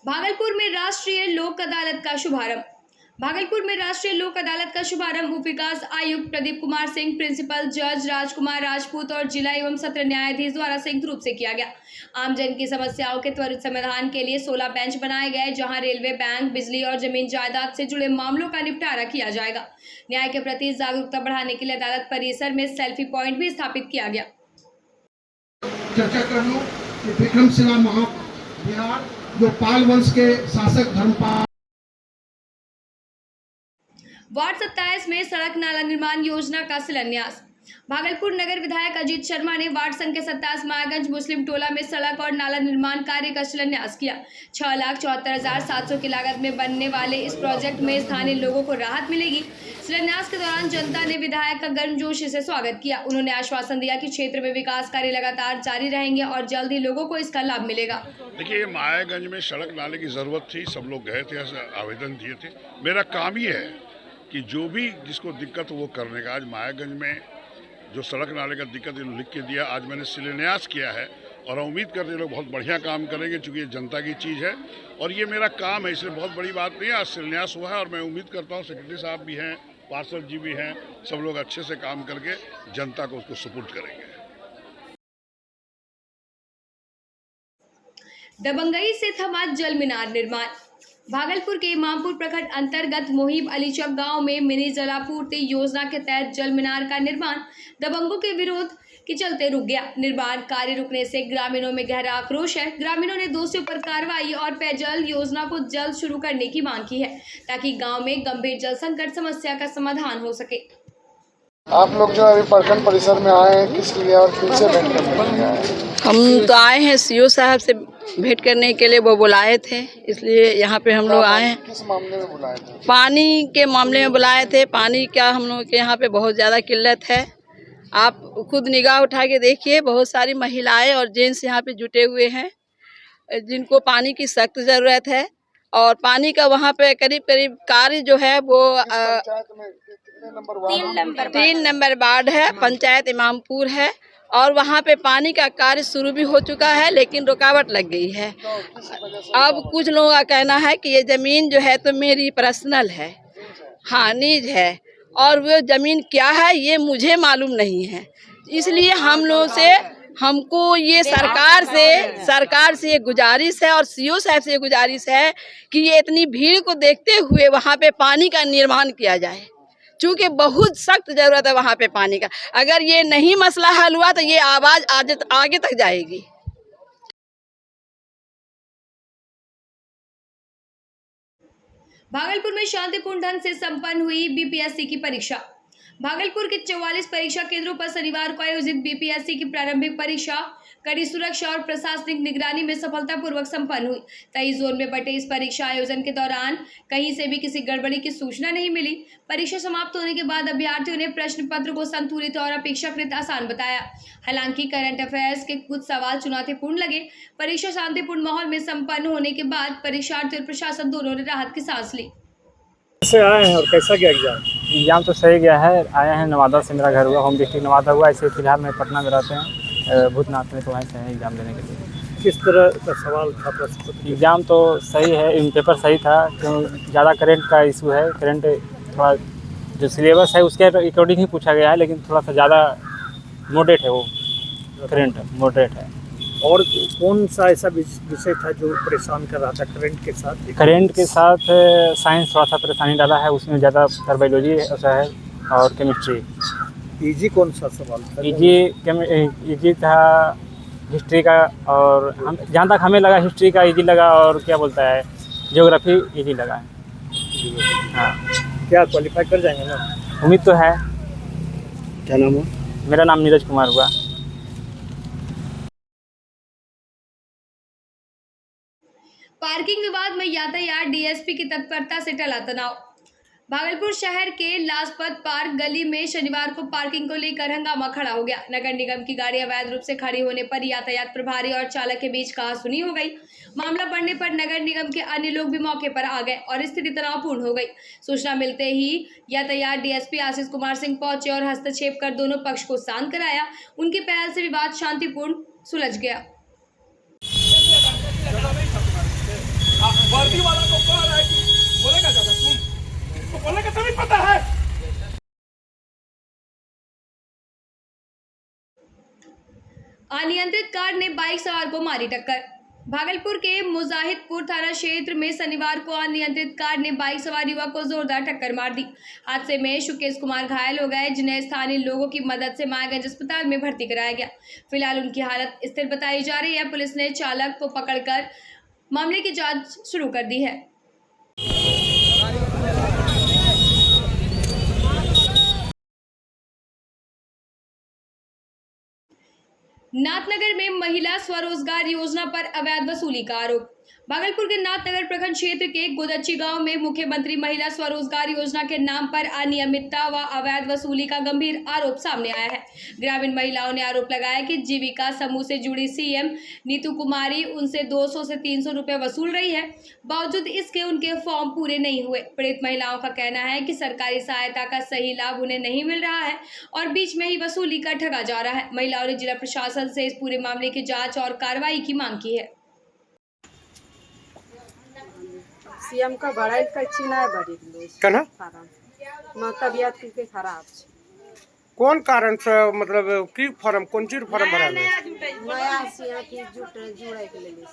भागलपुर में राष्ट्रीय लोक अदालत का शुभारंभ। भागलपुर में राष्ट्रीय लोक अदालत का शुभारंभ उप विकास आयुक्त प्रदीप कुमार सिंह, प्रिंसिपल जज राजकुमार राजपूत और जिला एवं सत्र न्यायाधीश द्वारा संयुक्त रूप से किया गया। आमजन की समस्याओं के त्वरित समाधान के लिए 16 बेंच बनाए गए, जहां रेलवे, बैंक, बिजली और जमीन जायदाद से जुड़े मामलों का निपटारा किया जाएगा। न्याय के प्रति जागरूकता बढ़ाने के लिए अदालत परिसर में सेल्फी पॉइंट भी स्थापित किया गया। चर्चा कर लूं कि विक्रमशिला महाविहार जो पाल वंश के शासक धर्मपाल। वार्ड 27 में सड़क नाला निर्माण योजना का शिलान्यास। भागलपुर नगर विधायक अजीत शर्मा ने वार्ड संख्या 27 मायागंज मुस्लिम टोला में सड़क और नाला निर्माण कार्य का शिलान्यास किया। 6,74,700 की लागत में बनने वाले इस प्रोजेक्ट में स्थानीय लोगों को राहत मिलेगी। शिलान्यास के दौरान जनता ने विधायक का गर्मजोशी से स्वागत किया। उन्होंने आश्वासन दिया कि क्षेत्र में विकास कार्य लगातार जारी रहेंगे और जल्द ही लोगों को इसका लाभ मिलेगा। देखिए, मायागंज में सड़क नाले की जरूरत थी, सब लोग गए थे, आवेदन दिए थे। मेरा काम ही है कि जो भी जिसको दिक्कत वो करने का। आज मायागंज में जो सड़क नाले का दिक्कत लिख के दिया, आज मैंने शिलान्यास किया है और उम्मीद करते हैं लोग बहुत बढ़िया काम करेंगे, क्योंकि ये जनता की चीज़ है और ये मेरा काम है, इसलिए बहुत बड़ी बात नहीं है। आज शिलान्यास हुआ है और मैं उम्मीद करता हूँ सेक्रेटरी साहब भी हैं, पार्षद जी भी हैं, सब लोग अच्छे से काम करके जनता को उसको सुपुर्द करेंगे। दबंगई से थमा जल मीनार निर्माण। भागलपुर के इमामपुर प्रखंड अंतर्गत मोहिब अली चौक गांव में मिनी जलापूर्ति योजना के तहत जल मीनार का निर्माण दबंगों के विरोध के चलते रुक गया। निर्माण कार्य रुकने से ग्रामीणों में गहरा आक्रोश है। ग्रामीणों ने दोषियों पर कार्रवाई और पेयजल योजना को जल्द शुरू करने की मांग की है, ताकि गांव में गंभीर जल संकट समस्या का समाधान हो सके। आप लोग जो अभी प्रखंड परिसर में आए हैं, किस लिए और किनसे भेंट करने के लिए आए हैं? हम तो आए हैं सीओ साहब से भेंट करने के लिए, वो बुलाए थे, इसलिए यहाँ पे हम लोग आए हैं। किस मामले में बुलाए थे? पानी के मामले में बुलाए थे। पानी का हम लोग के यहाँ पे बहुत ज़्यादा किल्लत है। आप खुद निगाह उठा के देखिए, बहुत सारी महिलाएं और जेंट्स यहाँ पे जुटे हुए हैं जिनको पानी की सख्त ज़रूरत है। और पानी का वहाँ पे करीब करीब कार्य जो है वो 3 नंबर वार्ड है, पंचायत इमामपुर है और वहाँ पे पानी का कार्य शुरू भी हो चुका है, लेकिन रुकावट लग गई है। अब कुछ लोगों का कहना है कि ये ज़मीन जो है तो मेरी पर्सनल है, हाँ निज है, और वो ज़मीन क्या है ये मुझे मालूम नहीं है। इसलिए हम लोगों से, हमको ये सरकार से ये गुजारिश है और सीओ साहब से ये गुजारिश है कि ये इतनी भीड़ को देखते हुए वहाँ पे पानी का निर्माण किया जाए, चूँकि बहुत सख्त ज़रूरत है वहाँ पे पानी का। अगर ये नहीं मसला हल हुआ तो ये आवाज़ आगे तक जाएगी। भागलपुर में शांतिपूर्ण ढंग से संपन्न हुई बीपीएससी की परीक्षा। भागलपुर के 44 परीक्षा केंद्रों पर शनिवार को आयोजित बीपीएससी की प्रारंभिक परीक्षा कड़ी सुरक्षा और प्रशासनिक निगरानी में सफलतापूर्वक संपन्न हुई। 23 जोन में बटे इस परीक्षा आयोजन के दौरान कहीं से भी किसी गड़बड़ी की सूचना नहीं मिली। परीक्षा समाप्त होने के बाद अभ्यर्थियों ने प्रश्न पत्र को संतुलित और अपेक्षाकृत आसान बताया। हालांकि करंट अफेयर्स के कुछ सवाल चुनौतीपूर्ण लगे। परीक्षा शांतिपूर्ण माहौल में संपन्न होने के बाद परीक्षार्थी और प्रशासन दोनों ने राहत की सांस ली। कैसे आए हैं और कैसा गया एग्जाम? तो सही गया है। आए हैं नवादा से, मेरा घर हुआ, होम डिस्ट्रिक्ट नवादा हुआ। ऐसे फिलहाल मैं पटना में रहते हैं, भूतनाथ में, तो वहीं से हैं एग्ज़ाम देने के लिए। किस तरह का सवाल था? एग्ज़ाम तो सही है, पेपर सही था, क्यों ज़्यादा करंट का इशू है। करंट थोड़ा जो सिलेबस है उसके अकॉर्डिंग ही पूछा गया है, लेकिन थोड़ा सा ज़्यादा मॉडरेट है, वो करंट मॉडरेट है। और कौन सा ऐसा विषय था जो परेशान कर रहा था करंट के साथ? करंट के साथ साइंस थोड़ा सा परेशानी डाला है, उसमें ज़्यादातर बायोलॉजी ऐसा है और केमिस्ट्री। इजी कौन सा सवाल था? इजी था हिस्ट्री का, और हम जहाँ तक हमें लगा हिस्ट्री का इजी लगा, और क्या बोलता है ज्योग्राफी इजी लगा है। हाँ, क्या क्वालिफाई कर जाएंगे ना? उम्मीद तो है। क्या नाम है? मेरा नाम नीरज कुमार हुआ। पार्किंग विवाद में यातायात डीएसपी की तत्परता से टला तनाव। भागलपुर शहर के लाजपत पार्क गली में शनिवार को पार्किंग को लेकर हंगामा खड़ा हो गया। नगर निगम की गाड़ी अवैध रूप से खड़ी होने पर यातायात प्रभारी और चालक के बीच कहासुनी हो गई। मामला बढ़ने पर नगर निगम के अन्य लोग भी मौके पर आ गए और स्थिति तनावपूर्ण हो गई। सूचना मिलते ही यातायात डीएसपी आशीष कुमार सिंह पहुंचे और हस्तक्षेप कर दोनों पक्ष को शांत कराया। उनकी पहल से विवाद शांतिपूर्ण सुलझ गया। वर्दी वाला तो कह रहा है कि बोलेगा ज्यादा तुम तो बोलने का तो नहीं पता है। अनियंत्रित कार ने बाइक सवार को मारी टक्कर। भागलपुर के मुजाहिदपुर थाना क्षेत्र में शनिवार को अनियंत्रित कार ने बाइक सवार युवक को जोरदार टक्कर मार दी। हादसे में सुकेश कुमार घायल हो गए, जिन्हें स्थानीय लोगों की मदद से मायागंज अस्पताल में भर्ती कराया गया। फिलहाल उनकी हालत स्थिर बताई जा रही है। पुलिस ने चालक को पकड़कर मामले की जांच शुरू कर दी है। नाथनगर में महिला स्वरोजगार योजना पर अवैध वसूली का आरोप। भागलपुर के नाथनगर प्रखंड क्षेत्र के गोदच्ची गांव में मुख्यमंत्री महिला स्वरोजगार योजना के नाम पर अनियमितता व अवैध वसूली का गंभीर आरोप सामने आया है। ग्रामीण महिलाओं ने आरोप लगाया कि जीविका समूह से जुड़ी सीएम नीतू कुमारी उनसे 200 से 300 रुपए वसूल रही है। बावजूद इसके उनके फॉर्म पूरे नहीं हुए। पीड़ित महिलाओं का कहना है कि सरकारी सहायता का सही लाभ उन्हें नहीं मिल रहा है और बीच में ही वसूली का ठगा जा रहा है। महिलाओं ने जिला प्रशासन से इस पूरे मामले की जांच और कार्रवाई की मांग की है। सीएम का बड़ा चिना है बड़ी केना तबियत के खराब कौन कारण से मतलब की फॉर्म कौन चीज फॉर्म भरा है नया सीएम की जुड़े के लिए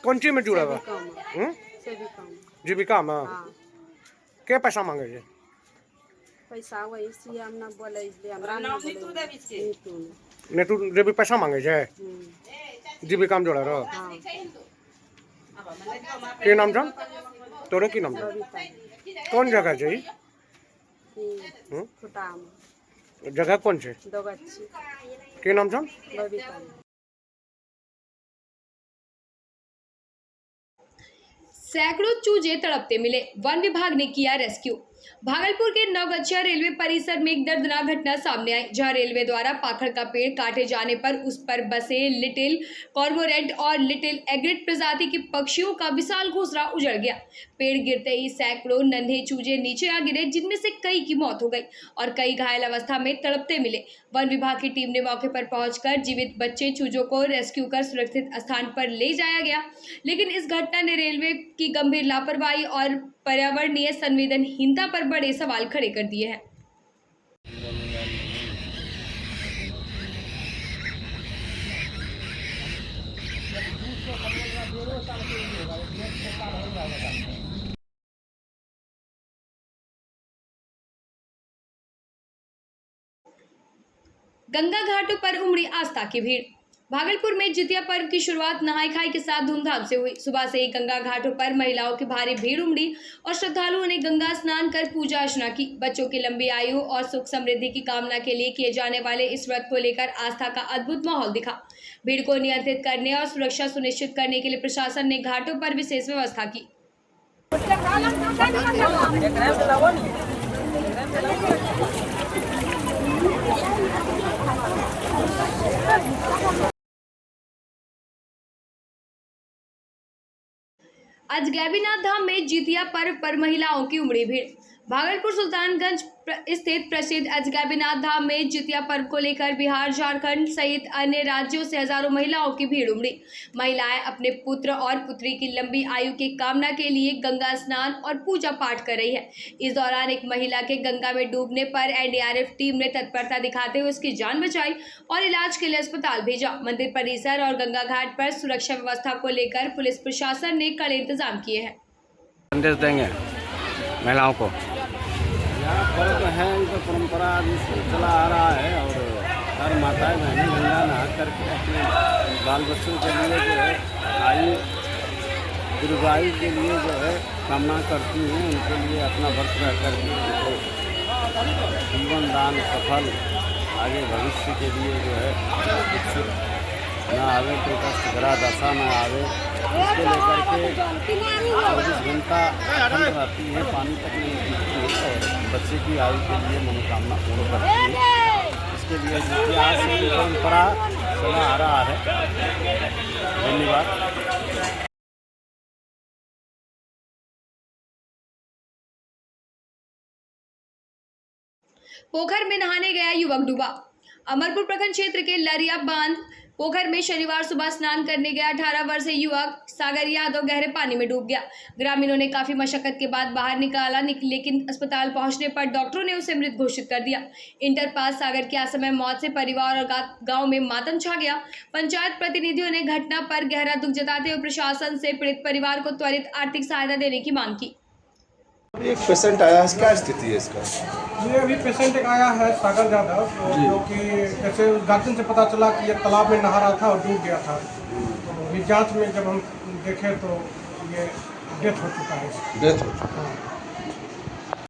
कौन चीज में जुड़ा हुआ से भी कम जीविका में हाँ के पैसा मांगे छे पैसा वही सीएम ना बोले इसलिए हमरा ना बोले ने तू जे भी पैसा मांगे छे जीविका में जोड़ा रहो हाँ के नाम जान तोरे की नाम जान कौन जगह छे खुटाम जगह कौन छे दोगच्ची के नाम जान बबीता सैकड़ों चूजे तड़पते मिले, वन विभाग ने किया रेस्क्यू। भागलपुर के नवगछिया रेलवे परिसर में एक दर्दनाक घटना सामने आई, जहां रेलवे द्वारा पाखड़ का पेड़ काटे जाने पर उस पर बसे लिटिल कॉर्मोरेंट और लिटिल एग्रेट प्रजाति के पक्षियों का विशाल घोंसला उजड़ गया। पेड़ गिरते ही सैकड़ों नन्हे चूजे नीचे आ गिरे, जिनमें से कई की मौत हो गई और कई घायल अवस्था में तड़पते मिले। वन विभाग की टीम ने मौके पर पहुंचकर जीवित बच्चे चूजों को रेस्क्यू कर सुरक्षित स्थान पर ले जाया गया, लेकिन इस घटना ने रेलवे की गंभीर लापरवाही और पर्यावरणीय संवेदनहीनता पर बड़े सवाल खड़े कर दिए हैं। गंगा घाटों पर उमड़ी आस्था की भीड़। भागलपुर में जितिया पर्व की शुरुआत नहाय खाई के साथ धूमधाम से हुई। सुबह से ही गंगा घाटों पर महिलाओं की भारी भीड़ उमड़ी और श्रद्धालुओं ने गंगा स्नान कर पूजा अर्चना की। बच्चों की लंबी आयु और सुख समृद्धि की कामना के लिए किए जाने वाले इस व्रत को लेकर आस्था का अद्भुत माहौल दिखा। भीड़ को नियंत्रित करने और सुरक्षा सुनिश्चित करने के लिए प्रशासन ने घाटों पर विशेष व्यवस्था की। आज गैबीनाथ धाम में जितिया पर्व पर महिलाओं की उमड़ी भीड़। भागलपुर सुल्तानगंज स्थित प्रसिद्ध अजगैबीनाथ धाम में जितिया पर्व को लेकर बिहार, झारखंड सहित अन्य राज्यों से हजारों महिलाओं की भीड़ उमड़ी। महिलाएं अपने पुत्र और पुत्री की लंबी आयु की कामना के लिए गंगा स्नान और पूजा पाठ कर रही है। इस दौरान एक महिला के गंगा में डूबने पर एनडीआरएफ टीम ने तत्परता दिखाते हुए उसकी जान बचाई और इलाज के लिए अस्पताल भेजा। मंदिर परिसर और गंगा घाट पर सुरक्षा व्यवस्था को लेकर पुलिस प्रशासन ने कड़े इंतजाम किए हैं। संदेश देंगे महिलाओं को। पर्व है, इनका परंपरा आदि से चला आ रहा है और हर माताएं बहनें गंगा नहा करके अपने बाल बच्चों के लिए जो है आयु दीर्घायु के लिए जो है कामना करती हैं, उनके लिए अपना व्रत रह करके उनको जीवन दान सफल आगे भविष्य के लिए जो है कुछ न आवे, कोई कष्ट भरा दशा न आवे, इसको लेकर के 24 घंटा ठंड रहती है, पानी तक नहीं पीती है और बच्चे की आयु के लिए मनोकामना पूर्ण करती है। इसके लिए इतिहास की परंपरा चला आ रहा है। धन्यवाद। पोखर में नहाने गया युवक डूबा। अमरपुर प्रखंड क्षेत्र के लरिया बांध पोखर में शनिवार सुबह स्नान करने गया 18 वर्षीय युवक सागर यादव गहरे पानी में डूब गया। ग्रामीणों ने काफी मशक्कत के बाद बाहर निकाला, लेकिन अस्पताल पहुंचने पर डॉक्टरों ने उसे मृत घोषित कर दिया। इंटर पास सागर की असमय मौत से परिवार और गांव में मातम छा गया। पंचायत प्रतिनिधियों ने घटना पर गहरा दुख जताते हुए प्रशासन से पीड़ित परिवार को त्वरित आर्थिक सहायता देने की मांग की। एक पेशेंट आया है, क्या स्थिति है इसका? ये अभी पेशेंट एक आया है सागर यादव, जो कि जैसे गार्जियन से पता चला कि ये तालाब में नहा रहा था और डूब गया था। तो ये जांच में जब हम देखे तो ये डेथ हो चुका है। डेथ हो चुका है।